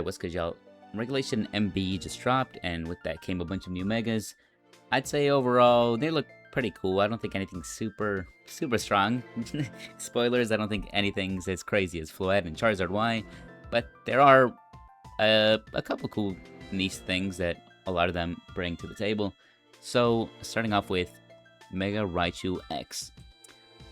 What's good, y'all? Regulation MB just dropped, and with that came a bunch of new megas. I'd say overall, they look pretty cool. I don't think anything's super strong. Spoilers, I don't think anything's as crazy as Floette and Charizard Y, but there are a couple cool niche things that a lot of them bring to the table. So, starting off with Mega Raichu X.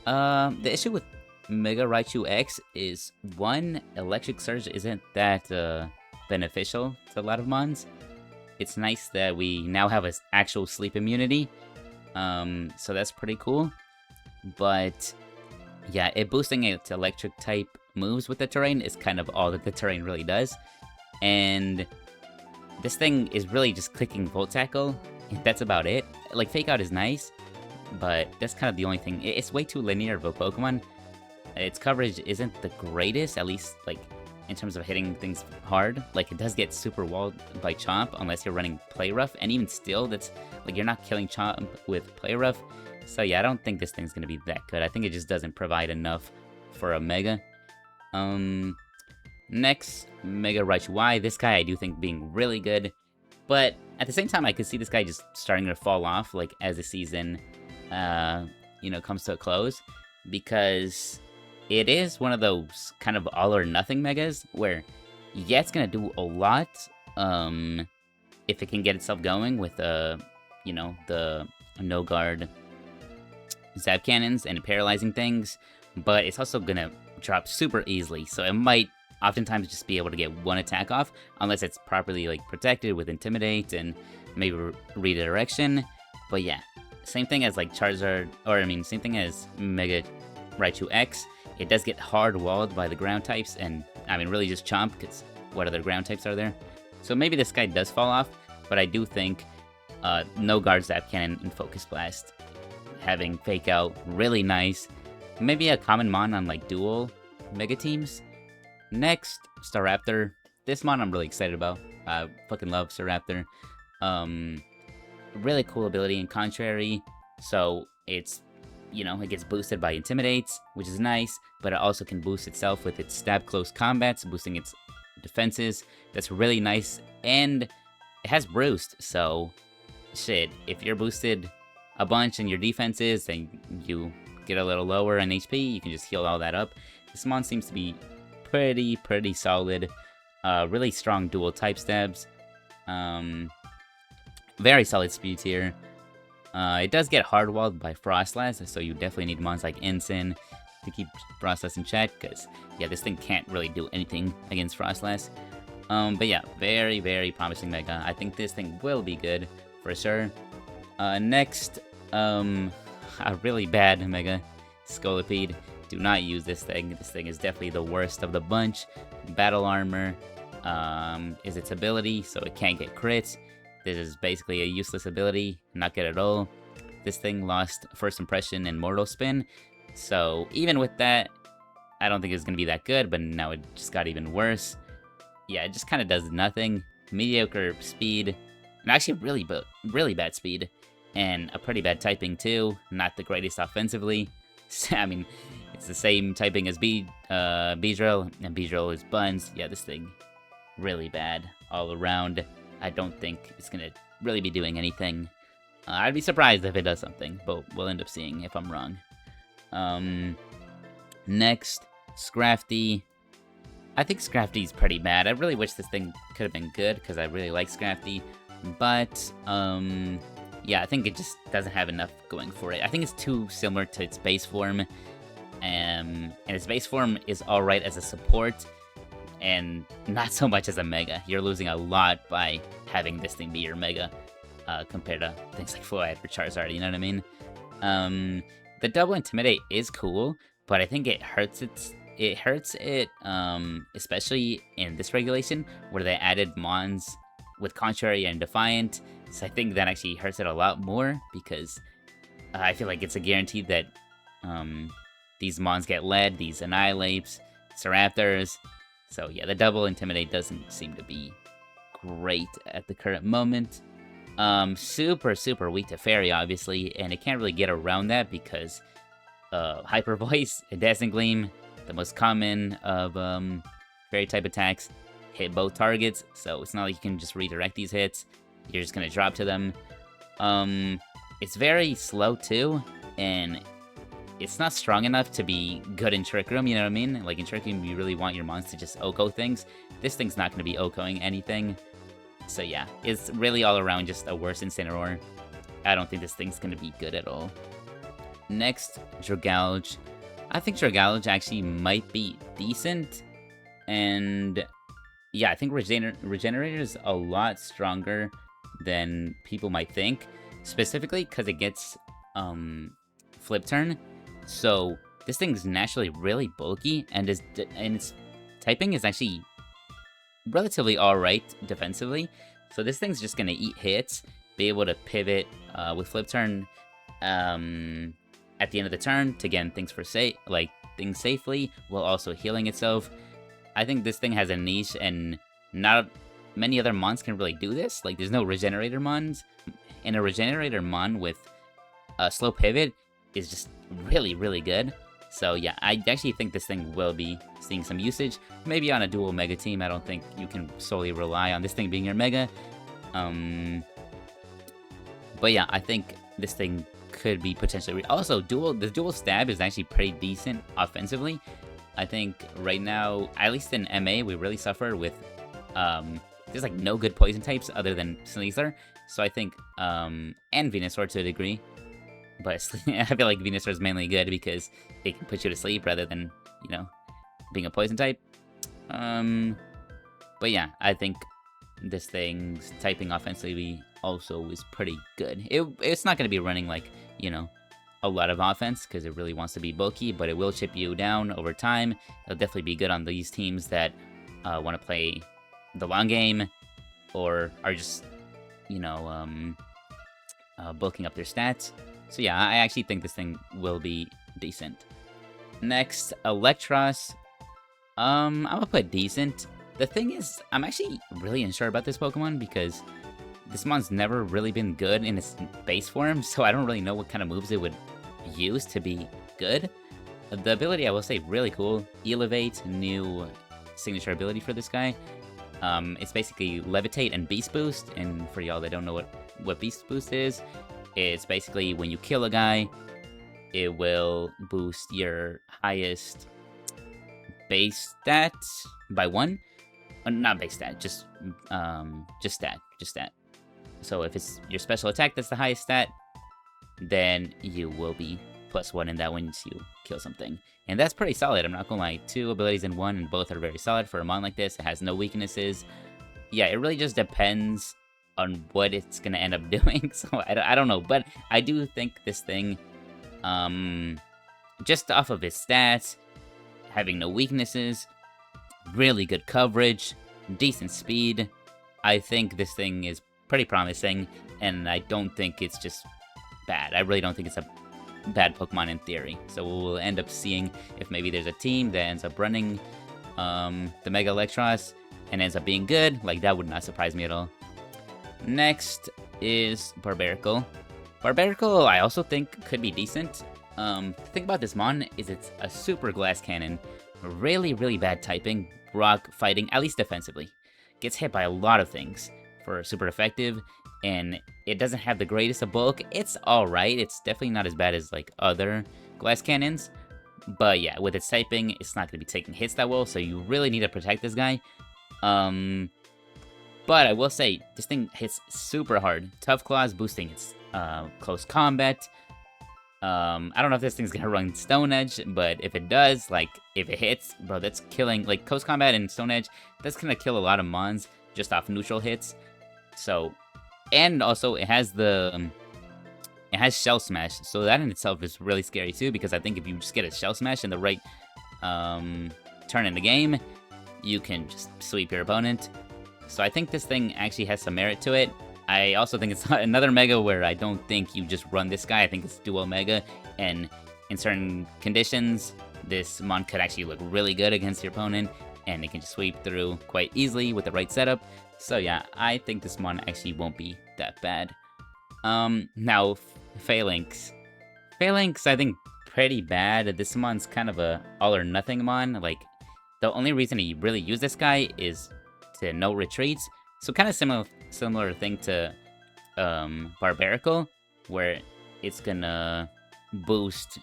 The issue with Mega Raichu X is, one, Electric Surge isn't that beneficial to a lot of mons. It's nice that we now have an actual sleep immunity, so that's pretty cool. But yeah, it boosting its electric type moves with the terrain is kind of all that the terrain really does. And this thing is really just clicking Volt Tackle. That's about it. Like, Fake Out is nice, but that's kind of the only thing. It's way too linear of a Pokemon. Its coverage isn't the greatest, at least like in terms of hitting things hard. Like, it does get super walled by Chomp unless you're running Play Rough, and even still, that's like you're not killing Chomp with Play Rough. So yeah, I don't think this thing's gonna be that good. I think it just doesn't provide enough for a Mega. Next, Mega Raichu Y. This guy I do think being really good, but at the same time, I could see this guy just starting to fall off, like, as the season, comes to a close, because it is one of those kind of all or nothing megas where, yeah, it's gonna do a lot, if it can get itself going with, the no guard Zap Cannons and paralyzing things, but it's also gonna drop super easily, so it might oftentimes just be able to get one attack off, unless it's properly, like, protected with Intimidate and maybe Redirection. But yeah, same thing as, like, Charizard, same thing as Mega Raichu X. It does get hard walled by the ground types, and really just Chomp, because what other ground types are there? So maybe this guy does fall off, but I do think no guard Zap Cannon and Focus Blast, having Fake Out, really nice. Maybe a common mon on, like, dual mega teams. Next, Staraptor. This mon I'm really excited about. I fucking love Staraptor. Really cool ability in Contrary. So it's, it gets boosted by Intimidates, which is nice, but it also can boost itself with its Stab Close Combats, boosting its defenses. That's really nice, and it has Roost, so shit, if you're boosted a bunch in your defenses and you get a little lower in HP, you can just heal all that up. This mon seems to be pretty solid. Really strong dual type stabs. Very solid speed tier. It does get hard walled by Frostlass, so you definitely need mons like Ensign to keep Frostlass in check, because yeah, this thing can't really do anything against Frostlass. But yeah, very promising mega. I think this thing will be good for sure. Next, a really bad mega, Scolipede. Do not use this thing. This thing is definitely the worst of the bunch. Battle Armor is its ability, so it can't get crits. This is basically a useless ability, not good at all. This thing lost First Impression and Mortal Spin, so even with that, I don't think it's going to be that good, but now it just got even worse. Yeah, it just kind of does nothing. Mediocre speed, and actually really bad speed, and a pretty bad typing too. Not the greatest offensively. It's the same typing as Beedrill, and Beedrill is Buns. Yeah, this thing, really bad all around. I don't think it's gonna really be doing anything. I'd be surprised if it does something, but we'll end up seeing if I'm wrong. Next, Scrafty. I think Scrafty's pretty bad. I really wish this thing could have been good, because I really like Scrafty. But, yeah, I think it just doesn't have enough going for it. I think it's too similar to its base form. And its base form is alright as a support, and not so much as a mega. You're losing a lot by having this thing be your mega, compared to things like Floette or Charizard, you know what I mean? The double Intimidate is cool, but I think it hurts it, especially in this regulation, where they added mons with Contrary and Defiant. So I think that actually hurts it a lot more, because I feel like it's a guarantee that these mons get led, these Annihilates, Staraptors. So yeah, the double Intimidate doesn't seem to be great at the current moment. Super weak to Fairy, obviously, and it can't really get around that because Hyper Voice and Dazzling Gleam, the most common of Fairy type attacks, hit both targets, so it's not like you can just redirect these hits. You're just gonna drop to them. It's very slow too, and it's not strong enough to be good in Trick Room, you know what I mean? Like in Trick Room, you really want your mons to just Oko things. This thing's not gonna be Okoing anything. So yeah, it's really all around just a worse Incineroar. I don't think this thing's gonna be good at all. Next, Dragalge. I think Dragalge actually might be decent. And yeah, I think Regenerator is a lot stronger than people might think. Specifically because it gets Flip Turn. So this thing's naturally really bulky, and its typing is actually relatively alright defensively. So this thing's just gonna eat hits, be able to pivot with Flip Turn at the end of the turn to get things things safely, while also healing itself. I think this thing has a niche, and not many other mons can really do this. Like, there's no Regenerator mons, and a Regenerator mon with a slow pivot is just really, really good. So yeah, I actually think this thing will be seeing some usage. Maybe on a dual Mega team. I don't think you can solely rely on this thing being your Mega. But yeah, I think this thing could be potentially... Also, the dual stab is actually pretty decent offensively. I think right now, at least in MA, we really suffer with... there's like no good poison types other than Sneasler. So I think, and Venusaur to a degree. But I feel like Venusaur is mainly good because it can put you to sleep rather than, you know, being a poison type. But yeah, I think this thing's typing offensively also is pretty good. It's not going to be running like, you know, a lot of offense because it really wants to be bulky, but it will chip you down over time. It'll definitely be good on these teams that want to play the long game or are just, you know, bulking up their stats. So yeah, I actually think this thing will be decent. Next, Electros. I'm gonna put decent. The thing is, I'm actually really unsure about this Pokemon because this mon's never really been good in its base form, so I don't really know what kind of moves it would use to be good. The ability, I will say, really cool. Elevate, new signature ability for this guy. It's basically Levitate and Beast Boost, and for y'all that don't know what Beast Boost is, it's basically when you kill a guy, it will boost your highest base stat by 1. Not base stat, just stat. So if it's your special attack that's the highest stat, then you will be +1 in that once you kill something. And that's pretty solid, I'm not gonna lie. 2 abilities in 1, and both are very solid for a mon like this. It has no weaknesses. Yeah, it really just depends on what it's gonna end up doing, so I don't know. But I do think this thing, just off of its stats, having no weaknesses, really good coverage, decent speed, I think this thing is pretty promising, and I don't think it's just bad. I really don't think it's a bad Pokemon in theory. So we'll end up seeing if maybe there's a team that ends up running the Mega Electros and ends up being good. Like, that would not surprise me at all. Next is Barbaracle. Barbaracle, I also think could be decent. The thing about this mon is it's a super glass cannon. Really, really bad typing, rock fighting, at least defensively. Gets hit by a lot of things for super effective, and it doesn't have the greatest of bulk. It's alright, it's definitely not as bad as like other glass cannons. But yeah, with its typing, it's not going to be taking hits that well, so you really need to protect this guy. But I will say, this thing hits super hard. Tough Claws boosting its close combat. I don't know if this thing's gonna run Stone Edge, but if it does, like, if it hits, bro, that's killing, like, close combat and Stone Edge, that's gonna kill a lot of mons just off neutral hits. So, and also, it has Shell Smash, so that in itself is really scary too, because I think if you just get a Shell Smash in the right turn in the game, you can just sweep your opponent. So I think this thing actually has some merit to it. I also think it's another Mega where I don't think you just run this guy. I think it's dual Mega, and in certain conditions, this mon could actually look really good against your opponent, and it can just sweep through quite easily with the right setup. So yeah, I think this mon actually won't be that bad. Now, Phalanx. Phalanx, I think, pretty bad. This mon's kind of a all or nothing mon. Like, the only reason you really use this guy is to no retreats. So kind of similar thing to Barbarical, where it's gonna boost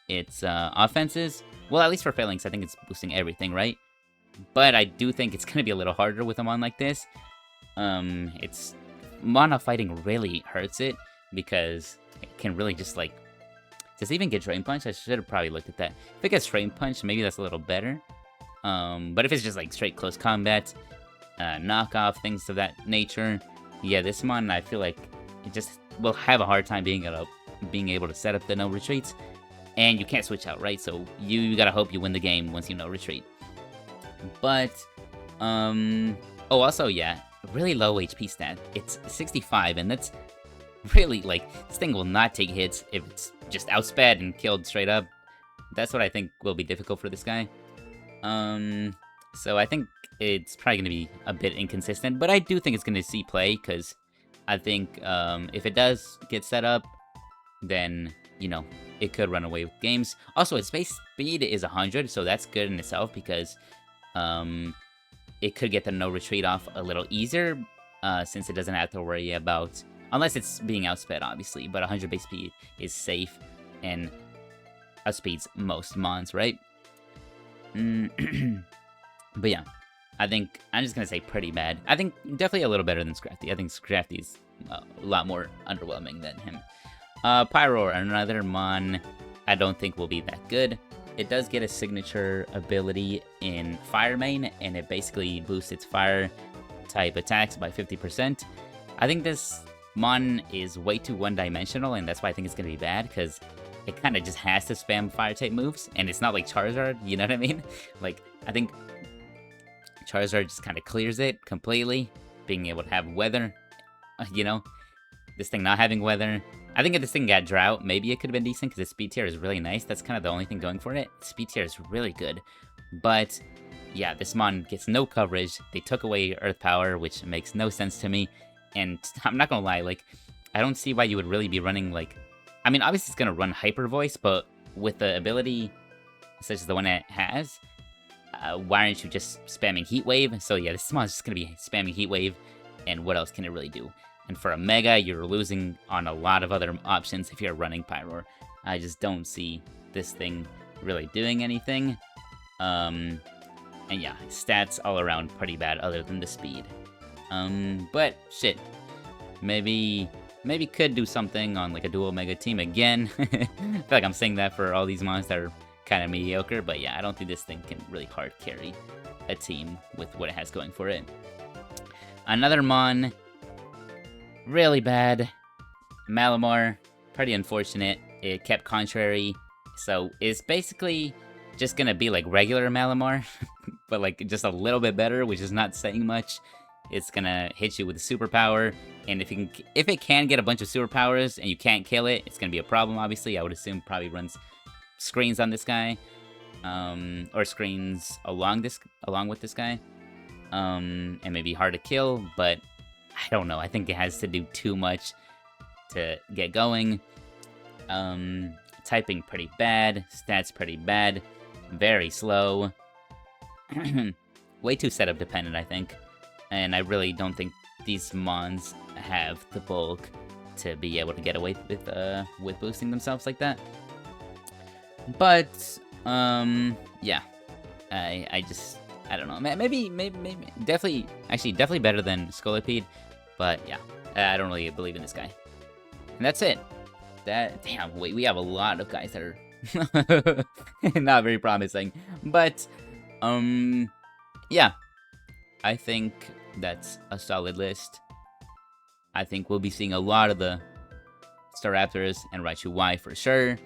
its offenses. Well, at least for Phalanx, I think it's boosting everything, right? But I do think it's gonna be a little harder with a mon like this. It's Mana fighting really hurts it because it can really just like... Does it even get Drain Punch? I should have probably looked at that. If it gets Drain Punch, maybe that's a little better. But if it's just like straight close combat, knockoff, things of that nature, yeah, this mon, I feel like it just will have a hard time being able to set up the no retreats. And you can't switch out, right? So you gotta hope you win the game once you no retreat. But, oh, also, yeah, really low HP stat. It's 65, and that's really, like, this thing will not take hits if it's just outsped and killed straight up. That's what I think will be difficult for this guy. So I think it's probably going to be a bit inconsistent, but I do think it's going to see play, because I think if it does get set up, then, you know, it could run away with games. Also, its base speed is 100, so that's good in itself, because it could get the no retreat off a little easier, since it doesn't have to worry about... Unless it's being outsped, obviously, but 100 base speed is safe and outspeeds most mons, right? But yeah, I think I'm just gonna say pretty bad. I think definitely a little better than Scrafty. I think Scrafty's a lot more underwhelming than him. Pyroar, another mon I don't think will be that good. It does get a signature ability in Fire Main, and it basically boosts its fire type attacks by 50%. I think this mon is way too one-dimensional, and that's why I think it's gonna be bad, because it kind of just has to spam fire type moves, and it's not like Charizard, you know what I mean? Like, I think Charizard just kind of clears it completely, being able to have weather, you know? This thing not having weather. I think if this thing got drought, maybe it could have been decent, because its speed tier is really nice. That's kind of the only thing going for it. Speed tier is really good. But, yeah, this mon gets no coverage. They took away Earth Power, which makes no sense to me. And I'm not gonna lie, like, I don't see why you would really be running, like... I mean, obviously it's gonna run Hyper Voice, but with the ability such as the one it has, why aren't you just spamming Heat Wave? So yeah, this mon's just gonna be spamming Heat Wave, and what else can it really do? And for a Mega, you're losing on a lot of other options if you're running Pyroar. I just don't see this thing really doing anything. And yeah, stats all around pretty bad other than the speed. But shit, maybe could do something on like a dual Mega team again. I feel like I'm saying that for all these mons that are kind of mediocre, but yeah, I don't think this thing can really hard carry a team with what it has going for it. Another mon, really bad, Malamar, pretty unfortunate. It kept Contrary, so it's basically just gonna be like regular Malamar, but like just a little bit better, which is not saying much. It's gonna hit you with a superpower, and if it can get a bunch of superpowers and you can't kill it, it's gonna be a problem. Obviously, I would assume probably runs screens on this guy, or screens along with this guy, and maybe hard to kill. But I don't know. I think it has to do too much to get going. Typing pretty bad, stats pretty bad, very slow, way too setup dependent, I think. And I really don't think these mons have the bulk to be able to get away with boosting themselves like that. But yeah, I don't know. Maybe definitely better than Scolipede. But yeah, I don't really believe in this guy. And that's it. Damn, wait, we have a lot of guys that are not very promising. But yeah, I think that's a solid list. I think we'll be seeing a lot of the Staraptors and Raichu Y for sure.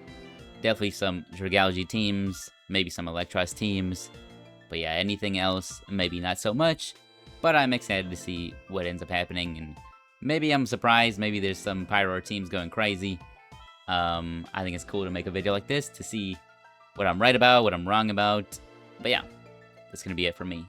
Definitely some Dragalge teams, maybe some Electros teams. But yeah, anything else, maybe not so much. But I'm excited to see what ends up happening. And maybe I'm surprised. Maybe there's some Pyroar teams going crazy. I think it's cool to make a video like this to see what I'm right about, what I'm wrong about. But yeah, that's going to be it for me.